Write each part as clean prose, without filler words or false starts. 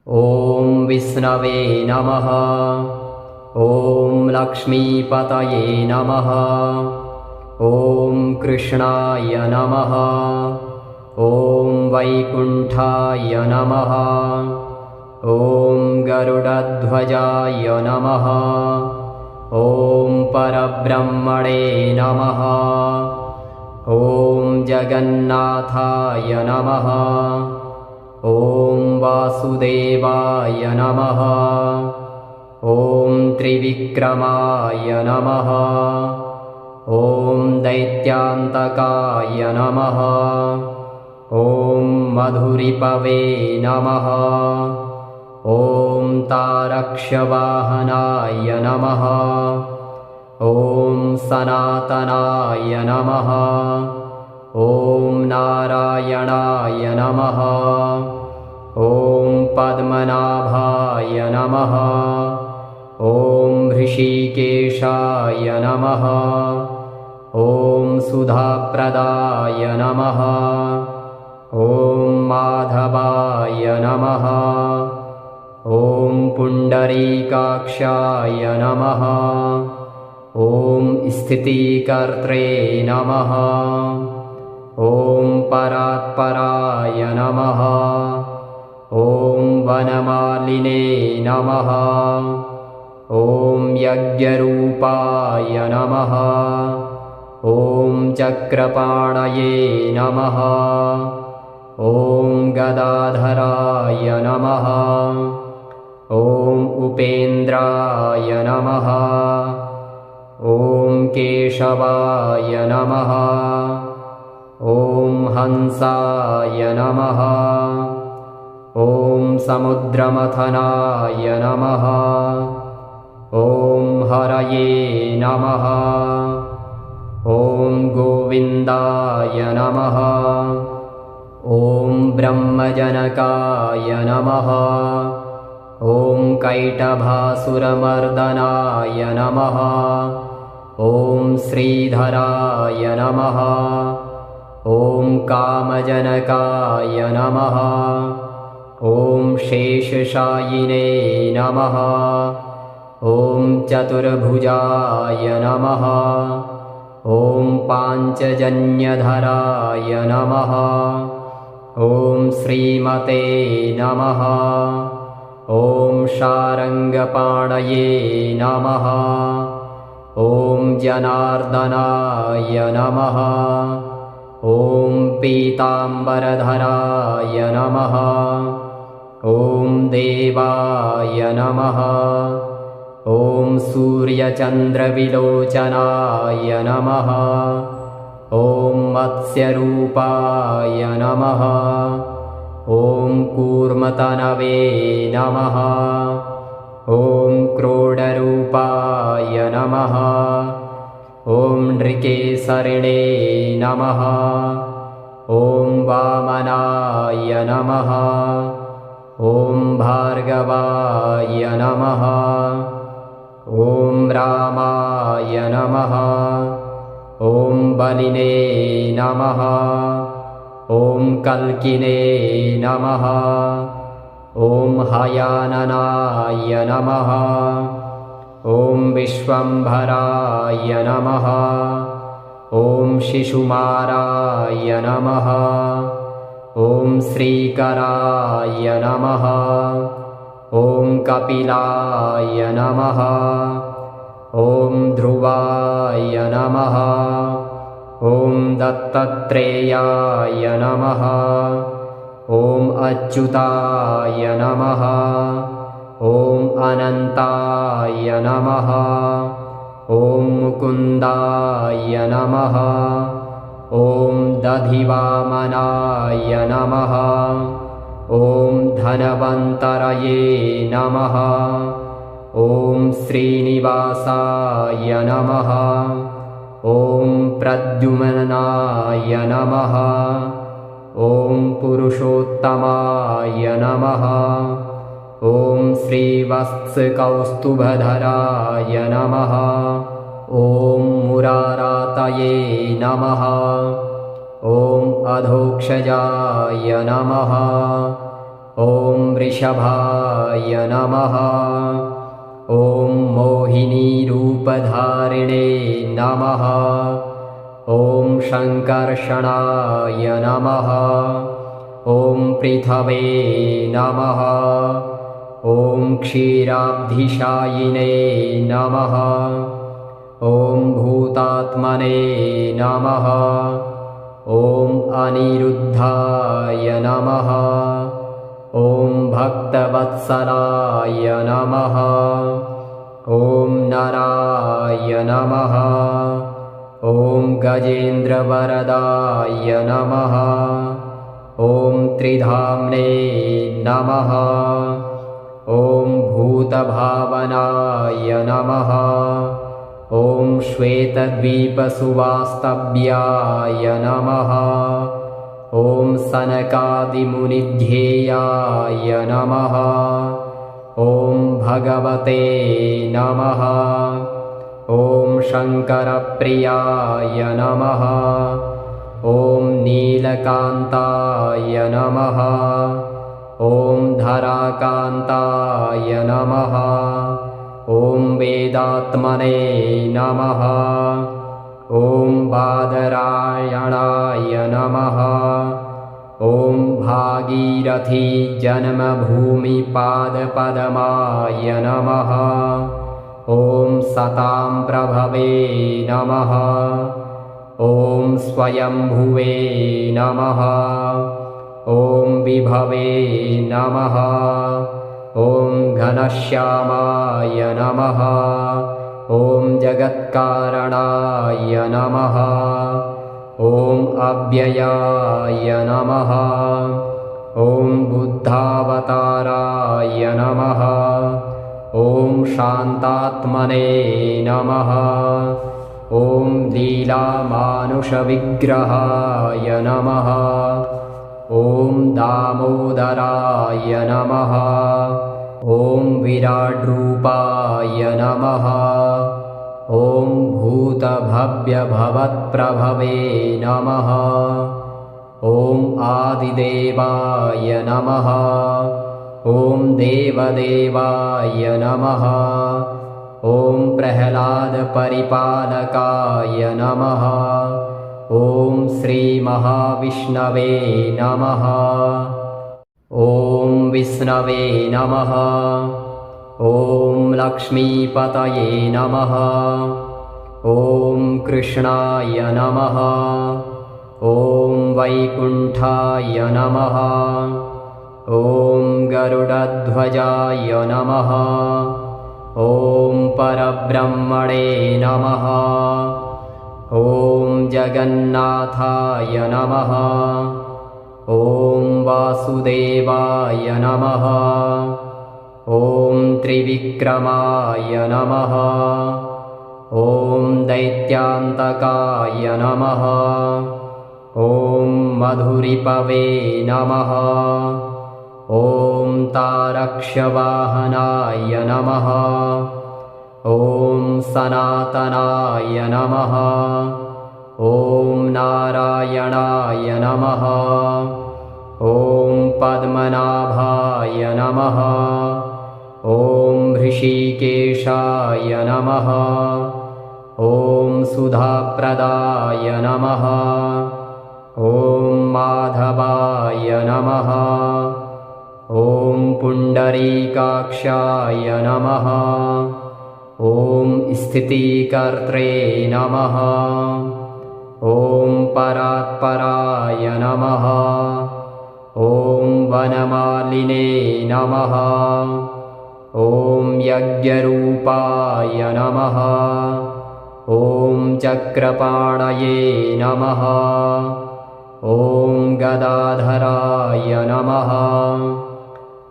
ॐ विष्णवे नमः। ॐ लक्ष्मीपतये नमः। ॐ कृष्णाय नमः। ॐ वैकुण्ठाय नमः। ॐ गरुडध्वजाय नमः। ॐ परब्रह्मणे नमः। ॐ जगन्नाथाय नमः। ॐ वासुदेवाय नमः। ॐ त्रिविक्रमाय नमः। ॐ दैत्यान्तकाय नमः। ॐ मधुरिपवे नमः। ॐ तारक्षवाहनाय नमः। ॐ सनातनाय नमः। ॐ नारायणाय नमः। ॐ पद्मनाभाय नमः। ॐ ऋषिकेशाय नमः। ॐ सुधाप्रदाय नमः। ॐ माधवाय नमः। ॐ पुण्डरीकाक्षाय नमः। ॐ स्थितिकर्त्रे नमः। ॐ परात्पराय नमः। ॐ वनमालिने नमः। ॐ यज्ञरूपाय नमः। ॐ चक्रपाणये नमः। ॐ गदाधराय नमः। ॐ उपेन्द्राय नमः। ॐ केशवाय नमः। ॐ हंसाय नमः। ॐ समुद्रमथनाय नमः। ॐ हरये नमः। ॐ गोविन्दाय नमः। ॐ ब्रह्मजनकाय नमः। ॐ कैटभासुरमर्दनाय नमः। ॐ श्रीधराय नमः। ॐ कामजनकाय नमः। ॐ शेषशायिने नमः। ॐ चतुर्भुजाय नमः। ॐ पाञ्चजन्यधराय नमः। ॐ श्रीमते नमः। ॐ शारङ्गपाणये नमः। ॐ जनार्दनाय नमः। ॐ पीताम्बरधराय नमः। ॐ देवाय नमः। ॐ सूर्यचन्द्रविलोचनाय नमः। ॐ मत्स्यरूपाय नमः। ॐ कूर्मतनवे नमः। ॐ क्रोडरूपाय नमः। ॐ नृकेसरिणे नमः। ॐ वामनाय नमः। ॐ भार्गवाय नमः। ॐ रामाय नमः। ॐ बलिने नमः। ॐ कल्किने नमः। ॐ हयाननाय नमः। ॐ विश्वम्भराय नमः। ॐ शिशुमाराय नमः। ॐ श्रीकराय नमः। ॐ कपिलाय नमः। ॐ ध्रुवाय नमः। ॐ दत्तात्रेयाय नमः। ॐ अच्युताय नमः। ॐ अनन्ताय नमः। ॐ मुकुन्दाय नमः। ॐ दधिवामनाय नमः। ॐ धनवन्तरये नमः। ॐ श्रीनिवासाय नमः। ॐ प्रद्युम्नाय नमः। ॐ पुरुषोत्तमाय नमः। ॐ श्रीवत्सकौस्तुभधराय नमः। ॐ मुरारातये नमः। ॐ अधोक्षजाय नमः। ॐ वृषभाय नमः। ॐ मोहिनीरूपधारिणे नमः। ॐ शङ्कर्षणाय नमः। ॐ पृथवे नमः। ॐ क्षीराब्धिशायिने नमः। ॐ भूतात्मने नमः। ॐ अनिरुद्धाय नमः। ॐ भक्तवत्सलाय नमः। ॐ नराय नमः। ॐ गजेन्द्रवरदाय नमः। ॐ त्रिधाम्ने नमः। ॐ भूतभावनाय नमः। ॐ श्वेतद्वीपसुवास्तव्याय नमः। ॐ सनकादिमुनिध्येयाय नमः। ॐ भगवते नमः। ॐ शङ्करप्रियाय नमः। ॐ नीलकान्ताय नमः। ॐ धराकान्ताय नमः। ॐ वेदात्मने नमः। ॐ बादरायणाय नमः। ॐ भागीरथी जन्मभूमिपादपद्माय नमः। ॐ सतां प्रभवे नमः। ॐ स्वयंभुवे नमः। ॐ विभवे नमः। ॐ घनश्यामाय नमः। ॐ जगत्कारणाय नमः। ॐ अव्ययाय नमः। ॐ बुद्धावताराय नमः। ॐ शान्तात्मने नमः। ॐ लीलामानुषविग्रहाय नमः। ॐ दामोदराय नमः। ॐ विराड्रूपाय नमः। ॐ भूतभव्यभवत्प्रभवे नमः। ॐ आदिदेवाय नमः। ॐ देवदेवाय नमः। ॐ प्रह्लादपरिपालकाय नमः। ॐ श्रीमहाविष्णवे नमः। ॐ विष्णवे नमः। ॐ लक्ष्मीपतये नमः। ॐ कृष्णाय नमः। ॐ वैकुण्ठाय नमः। ॐ गरुडध्वजाय नमः। ॐ परब्रह्मणे नमः। ॐ जगन्नाथाय नमः। ॐ वासुदेवाय नमः। ॐ त्रिविक्रमाय नमः। ॐ दैत्यान्तकाय नमः। ॐ मधुरिपवे नमः। ॐ तारक्षवाहनाय नमः। ॐ सनातनाय नमः। ॐ नारायणाय नमः। ॐ पद्मनाभाय नमः। ॐ ऋषिकेशाय नमः। ॐ सुधाप्रदाय नमः। ॐ माधवाय नमः। ॐ पुण्डरीकाक्षाय नमः। ॐ स्थितिकर्त्रे नमः। ॐ परात्पराय नमः। ॐ वनमालिने नमः। ॐ यज्ञरूपाय नमः। ॐ चक्रपाणये नमः। ॐ गदाधराय नमः।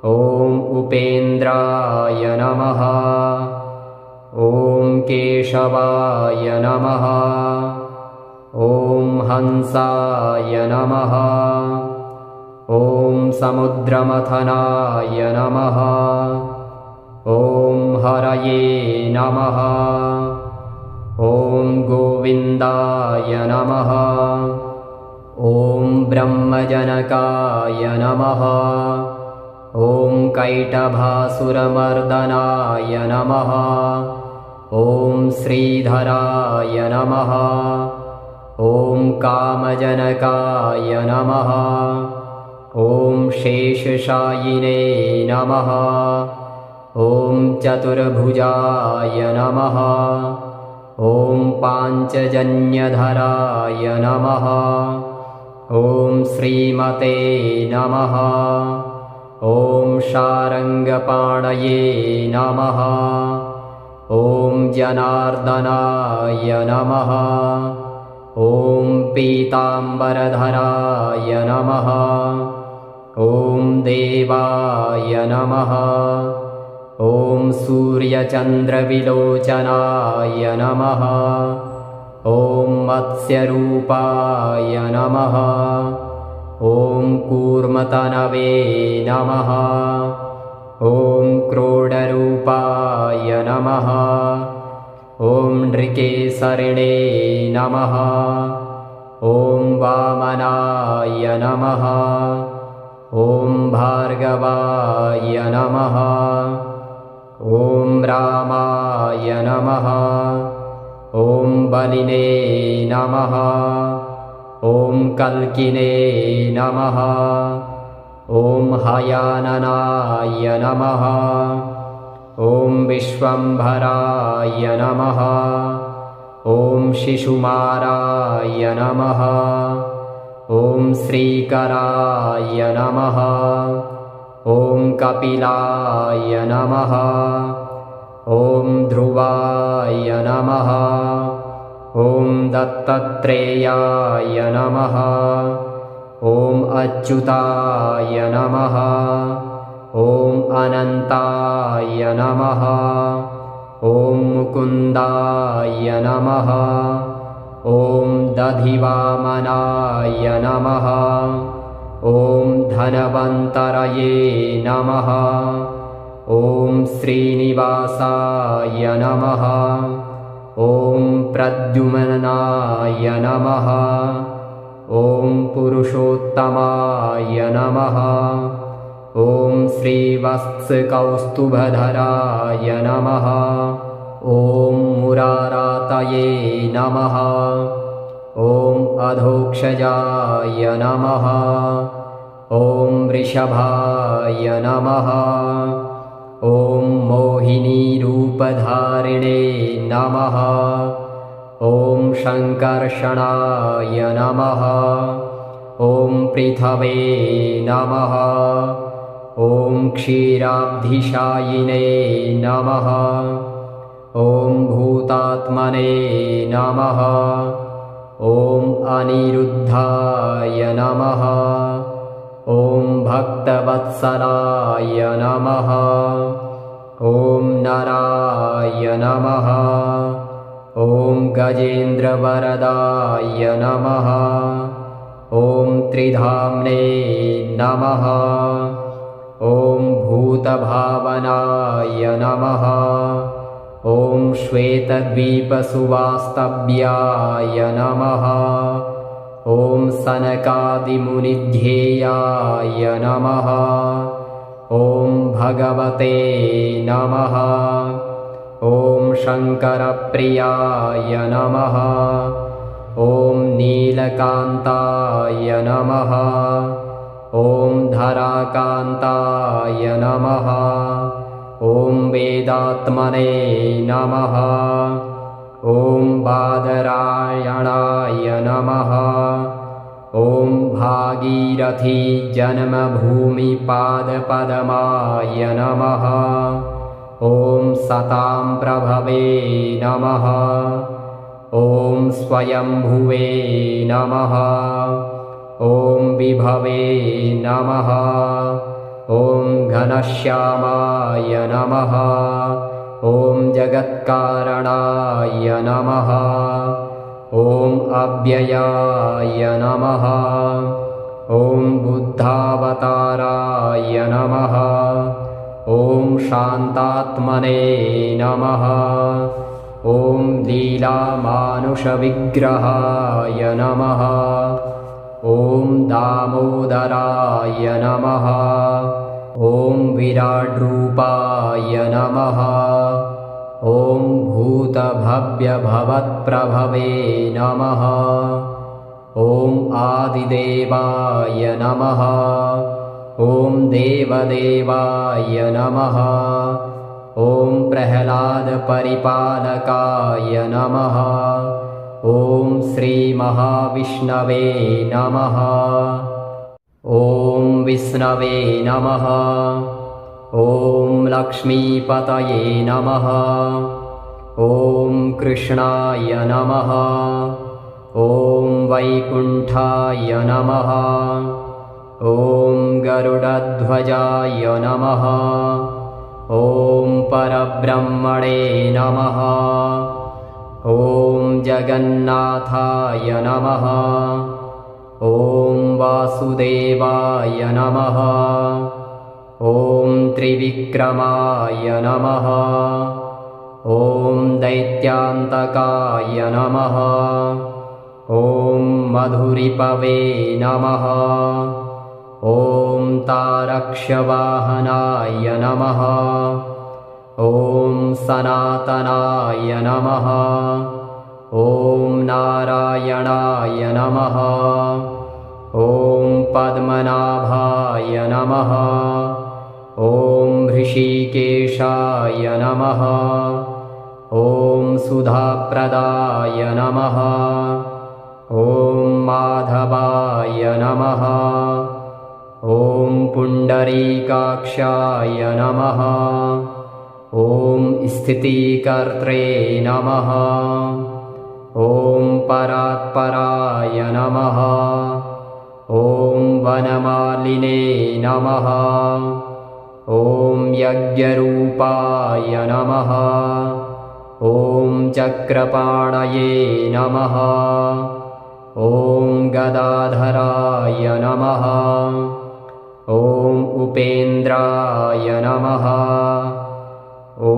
ॐ उपेन्द्राय नमः। ॐ केशवाय नमः। ॐ हंसाय नमः। ॐ समुद्रमथनाय नमः। ॐ हरये नमः। ॐ गोविन्दाय नमः। ॐ ब्रह्मजनकाय नमः। ॐ कैटभासुरमर्दनाय नमः। ॐ श्रीधराय नमः। ॐ कामजनकाय नमः। ॐ शेषशायिने नमः। ॐ चतुर्भुजाय नमः। ॐ पाञ्चजन्यधराय नमः। ॐ श्रीमते नमः। ॐ शारङ्गपाणये नमः। ॐ जनार्दनाय नमः। ॐ पीताम्बरधराय नमः। ॐ देवाय नमः। ॐ सूर्यचन्द्रविलोचनाय नमः। ॐ मत्स्यरूपाय नमः। ॐ कूर्मतनवे नमः। ॐ क्रोडरूपाय नमः। ॐ नृकेसरिणे नमः। ॐ वामनाय नमः। ॐ भार्गवाय नमः। ॐ रामाय नमः। ॐ बलिने नमः। ॐ कल्किने नमः। ॐ हयाननाय नमः। ॐ विश्वम्भराय नमः। ॐ शिशुमाराय नमः। ॐ श्रीकराय नमः। ॐ कपिलाय नमः। ॐ ध्रुवाय नमः। ॐ दत्तात्रेयाय नमः। ॐ अच्युताय नमः। ॐ अनन्ताय नमः। ॐ मुकुन्दाय नमः। ॐ दधिवामनाय नमः। ॐ धनवन्तरये नमः। ॐ श्रीनिवासाय नमः। ॐ प्रद्युम्नाय नमः। ॐ पुरुषोत्तमाय नमः। ॐ श्रीवत्सकौस्तुभधराय नमः। ॐ मुरारातये नमः। ॐ अधोक्षजाय नमः। ॐ वृषभाय नमः। ॐ मोहिनीरूपधारिणे नमः। ॐ शङ्कर्षणाय नमः। ॐ पृथवे नमः। ॐ क्षीराब्धिशायिने नमः। ॐ भूतात्मने नमः। ॐ अनिरुद्धाय नमः। ॐ भक्तवत्सलाय नमः। ॐ नराय नमः। ॐ गजेन्द्रवरदाय नमः। ॐ त्रिधाम्ने नमः। ॐ भूतभावनाय नमः। ॐ श्वेतद्वीपसुवास्तव्याय नमः। ॐ सनकादिमुनिध्येयाय नमः। ॐ भगवते नमः। ॐ शङ्करप्रियाय नमः। ॐ नीलकान्ताय नमः। ॐ धराकान्ताय नमः। ॐ वेदात्मने नमः। ॐ बादरायणाय नमः। ॐ भागीरथी जन्मभूमिपादपद्माय नमः। ॐ सतां प्रभवे नमः। ॐ स्वयंभुवे नमः। ॐ विभवे नमः। ॐ घनश्यामाय नमः। ॐ जगत्कारणाय नमः। ॐ अव्ययाय नमः। ॐ बुद्धावताराय नमः। ॐ शान्तात्मने नमः। ॐ लीलामानुषविग्रहाय नमः। ॐ दामोदराय नमः। ॐ विराड्रूपाय नमः। ॐ भूतभव्यभवत्प्रभवे नमः। ॐ आदिदेवाय नमः। ॐ देवदेवाय नमः। ॐ प्रह्लादपरिपालकाय नमः। ॐ श्रीमहाविष्णवे नमः। ॐ विष्णवे नमः। ॐ लक्ष्मीपतये नमः। ॐ कृष्णाय नमः। ॐ वैकुण्ठाय नमः। ॐ गरुडध्वजाय नमः। ॐ परब्रह्मणे नमः। ॐ जगन्नाथाय नमः। ॐ वासुदेवाय नमः। ॐ त्रिविक्रमाय नमः। ॐ दैत्यान्तकाय नमः। ॐ मधुरिपवे नमः। ॐ तारक्षवाहनाय नमः। ॐ सनातनाय नमः। ॐ नारायणाय नमः। ॐ पद्मनाभाय नमः। ॐ ऋषिकेशाय नमः। ॐ सुधाप्रदाय नमः। ॐ माधवाय नमः। ॐ पुण्डरीकाक्षाय नमः। ॐ स्थितिकर्त्रे नमः। ॐ परात्पराय नमः। ॐ वनमालिने नमः। ॐ यज्ञरूपाय नमः। ॐ चक्रपाणये नमः। ॐ गदाधराय नमः। ॐ उपेन्द्राय नमः। ॐ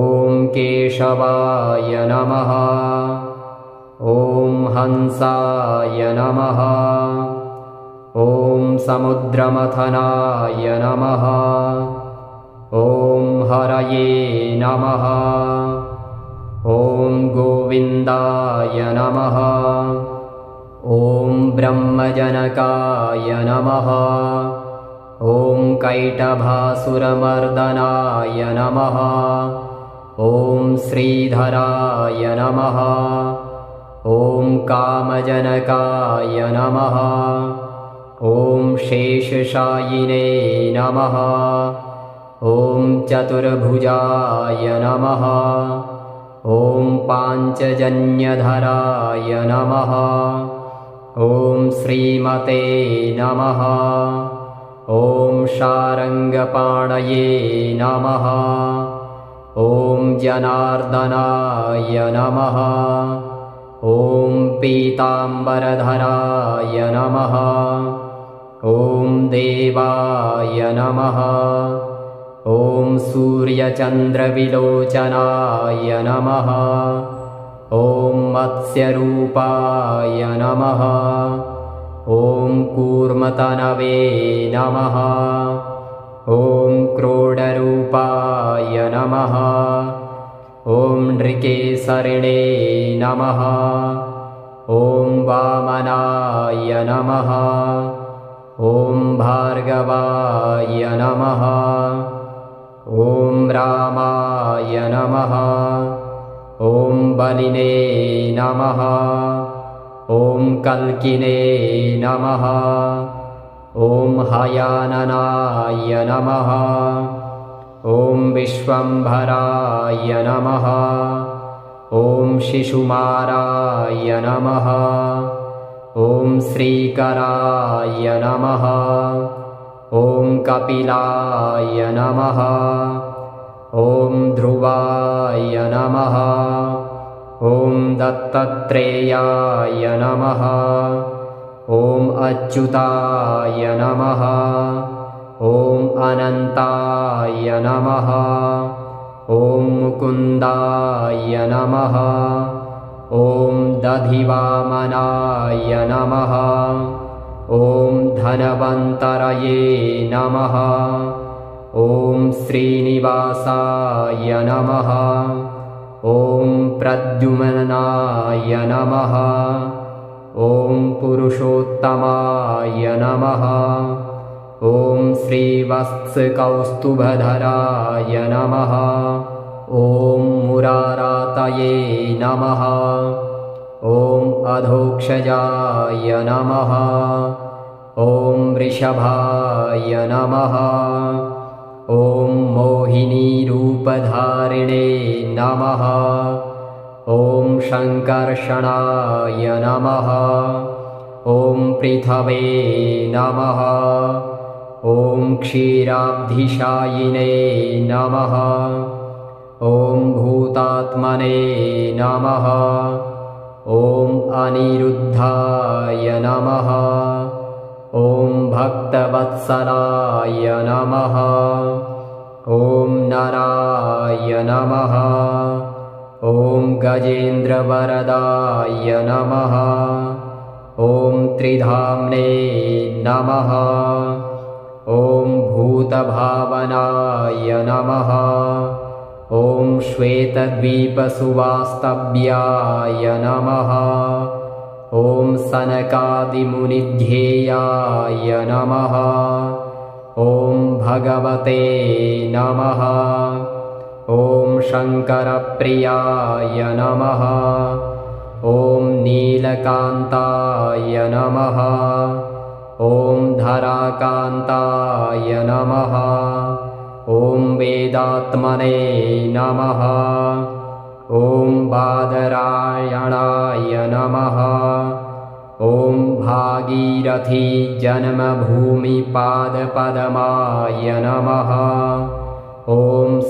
केशवाय नमः। ॐ हंसाय नमः। ॐ समुद्रमथनाय नमः। ॐ हरये नमः। ॐ गोविन्दाय नमः। ॐ ब्रह्मजनकाय नमः। ॐ कैटभासुरमर्दनाय नमः। ॐ श्रीधराय नमः। ॐ कामजनकाय नमः। ॐ शेषशायिने नमः। ॐ चतुर्भुजाय नमः। ॐ पाञ्चजन्यधराय नमः। ॐ श्रीमते नमः। ॐ शारङ्गपाणये नमः। ॐ जनार्दनाय नमः। ॐ पीताम्बरधराय नमः। ॐ देवाय नमः। ॐ सूर्यचन्द्रविलोचनाय नमः। ॐ मत्स्यरूपाय नमः। ॐ कूर्मतनवे नमः। ॐ क्रोडरूपाय नमः। ॐ नृकेसरिणे नमः। ॐ वामनाय नमः। ॐ भार्गवाय नमः। ॐ रामाय नमः। ॐ बलिने नमः। ॐ कल्किने नमः। ॐ हयाननाय नमः। ॐ विश्वम्भराय नमः। ॐ शिशुमाराय नमः। ॐ श्रीकराय नमः। ॐ कपिलाय नमः। ॐ ध्रुवाय नमः। ॐ दत्तत्रेयाय नमः। ॐ अच्युताय नमः। ॐ अनन्ताय नमः। ॐ मुकुन्दाय नमः। ॐ दधिवामनाय नमः। ॐ धनवन्तरये नमः। ॐ श्रीनिवासाय नमः। ॐ प्रद्युम्नाय नमः। ॐ पुरुषोत्तमाय नमः। ॐ श्रीवत्सकौस्तुभधराय नमः। ॐ मुरारातये नमः। ॐ अधोक्षजाय नमः। ॐ वृषभाय नमः। ॐ मोहिनीरूपधारिणे नमः। ॐ शङ्कर्षणाय नमः। ॐ पृथवे नमः। ॐ क्षीराब्धिशायिने नमः। ॐ भूतात्मने नमः। ॐ अनिरुद्धाय नमः। ॐ भक्तवत्सलाय नमः। ॐ नराय नमः। ॐ गजेन्द्रवरदाय नमः। ॐ त्रिधाम्ने नमः। ॐ भूतभावनाय नमः। ॐ श्वेतद्वीपसुवास्तव्याय नमः। ॐ सनकादिमुनिध्येयाय नमः। ॐ भगवते नमः। ॐ शङ्करप्रियाय नमः। ॐ नीलकान्ताय नमः। ॐ धराकान्ताय नमः। ॐ वेदात्मने नमः। ॐ बादरायणाय नमः। ॐ भागीरथी जन्मभूमिपादपद्माय नमः। ॐ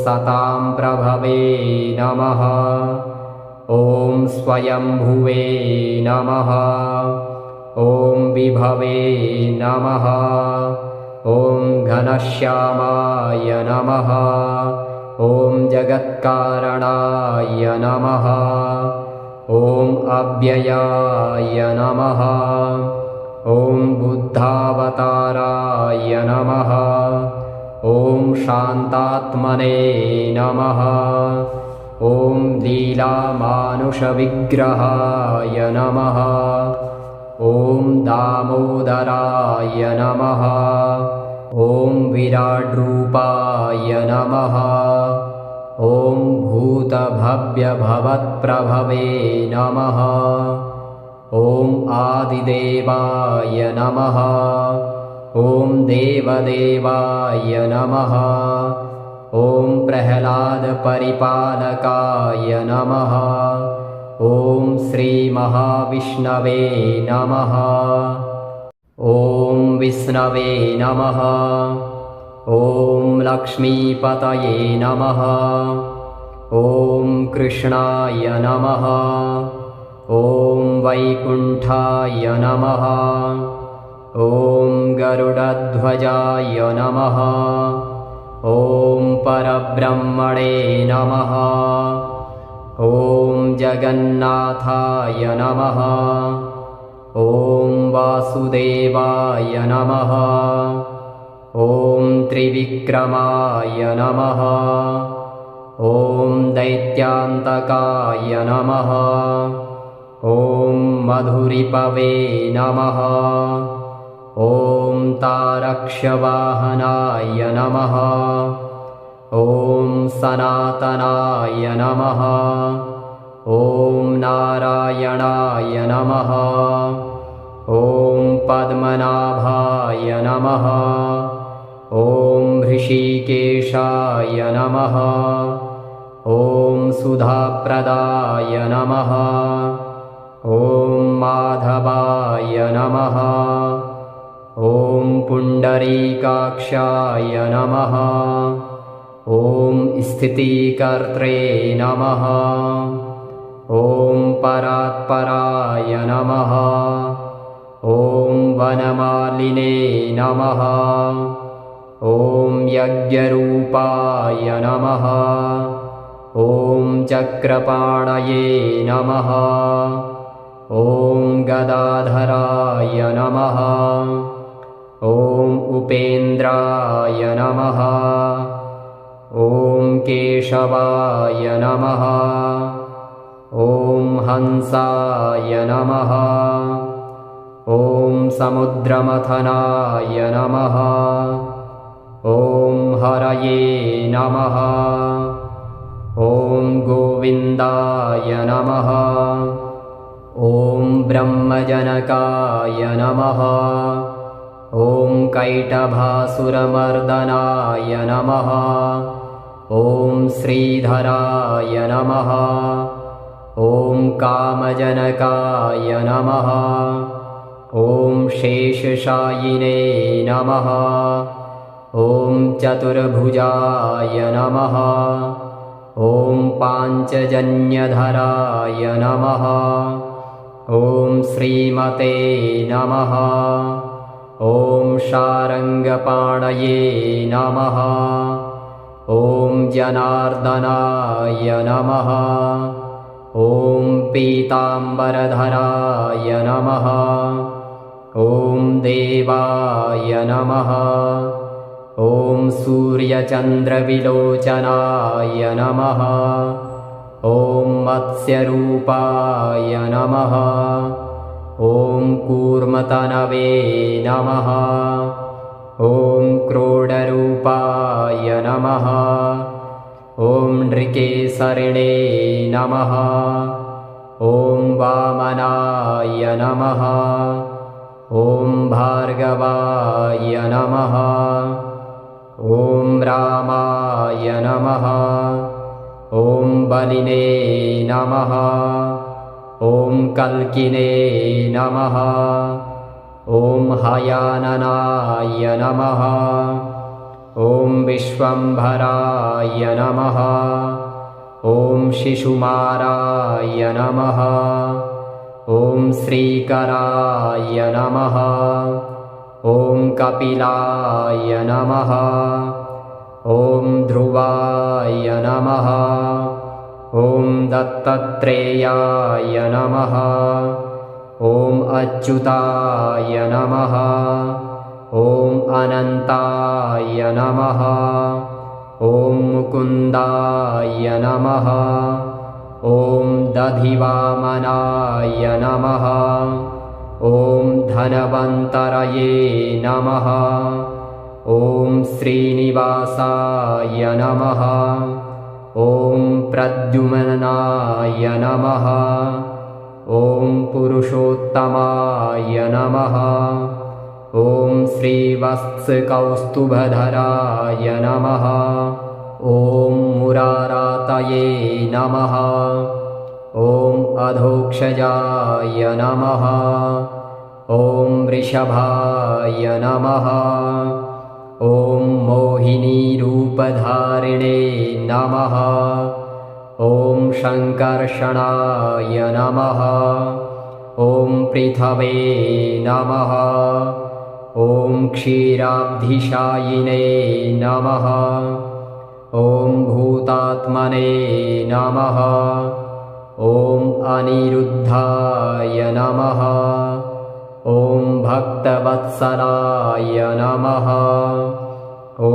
सतां प्रभवे नमः। ॐ स्वयंभुवे नमः। ॐ विभवे नमः। ॐ घनश्यामाय नमः। ॐ जगत्कारणाय नमः। ॐ अव्ययाय नमः। ॐ बुद्धावताराय नमः। ॐ शान्तात्मने नमः। ॐ लीलामानुषविग्रहाय नमः। ॐ दामोदराय नमः। ॐ विराड्रूपाय नमः। ॐ भूतभव्यभवत्प्रभवे नमः। ॐ आदिदेवाय नमः। ॐ देवदेवाय नमः। ॐ प्रह्लादपरिपालकाय नमः। ॐ श्रीमहाविष्णवे नमः। ॐ विष्णवे नमः। ॐ लक्ष्मीपतये नमः। ॐ कृष्णाय नमः। ॐ वैकुण्ठाय नमः। ॐ गरुडध्वजाय नमः। ॐ परब्रह्मणे नमः। ॐ जगन्नाथाय नमः। ॐ वासुदेवाय नमः। ॐ त्रिविक्रमाय नमः। ॐ दैत्यान्तकाय नमः। ॐ मधुरिपवे नमः। ॐ तारक्षवाहनाय नमः। ॐ सनातनाय नमः। ॐ नारायणाय नमः। ॐ पद्मनाभाय नमः। ॐ ऋषिकेशाय नमः। ॐ सुधाप्रदाय नमः। ॐ माधवाय नमः। ॐ पुण्डरीकाक्षाय नमः। ॐ स्थितिकर्त्रे नमः। ॐ परात्पराय नमः। ॐ वनमालिने नमः। ॐ यज्ञरूपाय नमः। ॐ चक्रपाणये नमः। ॐ गदाधराय नमः। ॐ उपेन्द्राय नमः। ॐ केशवाय नमः। ॐ हंसाय नमः। ॐ समुद्रमथनाय नमः। ॐ हरये नमः। ॐ गोविन्दाय नमः। ॐ ब्रह्मजनकाय नमः। ॐ कैटभासुरमर्दनाय नमः। ॐ श्रीधराय नमः। ॐ कामजनकाय नमः। ॐ शेषशायिने नमः। ॐ चतुर्भुजाय नमः। ॐ पाञ्चजन्यधराय नमः। ॐ श्रीमते नमः। ॐ शारङ्गपाणये नमः। ॐ जनार्दनाय नमः। ॐ पीताम्बरधराय नमः। ॐ देवाय नमः। ॐ सूर्यचन्द्रविलोचनाय नमः। ॐ मत्स्यरूपाय नमः। ॐ कूर्मतनवे नमः। ॐ क्रोडरूपाय नमः। ॐ नृकेसरिणे नमः। ॐ वामनाय नमः। ॐ भार्गवाय नमः। ॐ रामाय नमः। ॐ बलिने नमः। ॐ कल्किने नमः। ॐ हयाननाय नमः। ॐ विश्वम्भराय नमः। ॐ शिशुमाराय नमः। ॐ श्रीकराय नमः। ॐ कपिलाय नमः। ॐ ध्रुवाय नमः। ॐ दत्तात्रेयाय नमः। ॐ अच्युताय नमः। ॐ अनन्ताय नमः। ॐ मुकुन्दाय नमः। ॐ दधिवामनाय नमः। ॐ धनवन्तरये नमः। ॐ श्रीनिवासाय नमः। ॐ प्रद्युम्नाय नमः। ॐ पुरुषोत्तमाय नमः। ॐ श्रीवत्सकौस्तुभधराय नमः। ॐ मुरारातये नमः। ॐ अधोक्षजाय नमः। ॐ वृषभाय नमः। ॐ मोहिनीरूपधारिणे नमः। ॐ शङ्कर्षणाय नमः। ॐ पृथवे नमः। ॐ क्षीराब्धिशायिने नमः। ॐ भूतात्मने नमः। ॐ अनिरुद्धाय नमः। ॐ भक्तवत्सलाय नमः। ॐ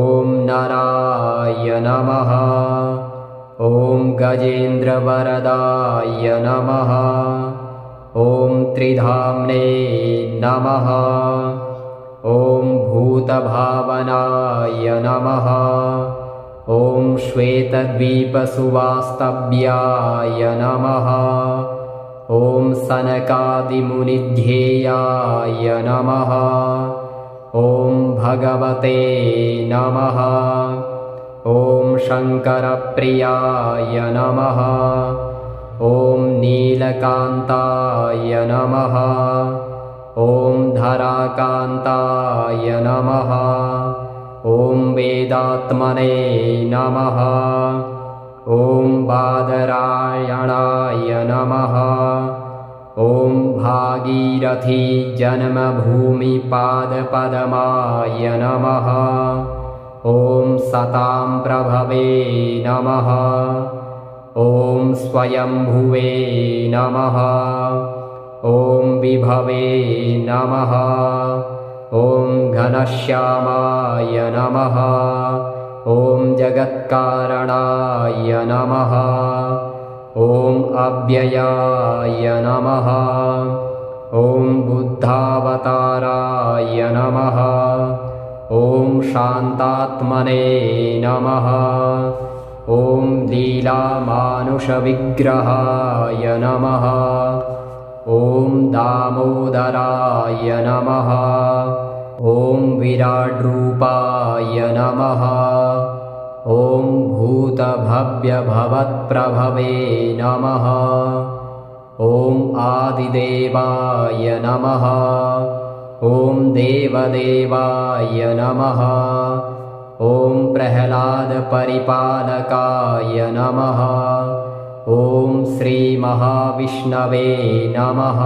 नराय नमः। ॐ गजेन्द्रवरदाय नमः। ॐ त्रिधाम्ने नमः। ॐ भूतभावनाय नमः। ॐ श्वेतद्वीपसुवास्तव्याय नमः। ॐ सनकादिमुनिध्येयाय नमः। ॐ भगवते नमः। ॐ शङ्करप्रियाय नमः। ॐ नीलकान्ताय नमः। ॐ धराकान्ताय नमः। ॐ वेदात्मने नमः। ॐ बादरायणाय नमः। ॐ भागीरथी जन्मभूमिपादपद्माय नमः। ॐ सतां प्रभवे नमः। ॐ स्वयंभुवे नमः। ॐ विभवे नमः। ॐ घनश्यामाय नमः। ॐ जगत्कारणाय नमः। ॐ अव्ययाय नमः। ॐ बुद्धावताराय नमः। ॐ शान्तात्मने नमः। ॐ लीलामानुषविग्रहाय नमः। ॐ दामोदराय नमः। ॐ विराड्रूपाय नमः। ॐ भूतभव्यभवत्प्रभवे नमः। ॐ आदिदेवाय नमः। ॐ देवदेवाय नमः। ॐ प्रह्लादपरिपालकाय नमः। ॐ श्रीमहाविष्णवे नमः।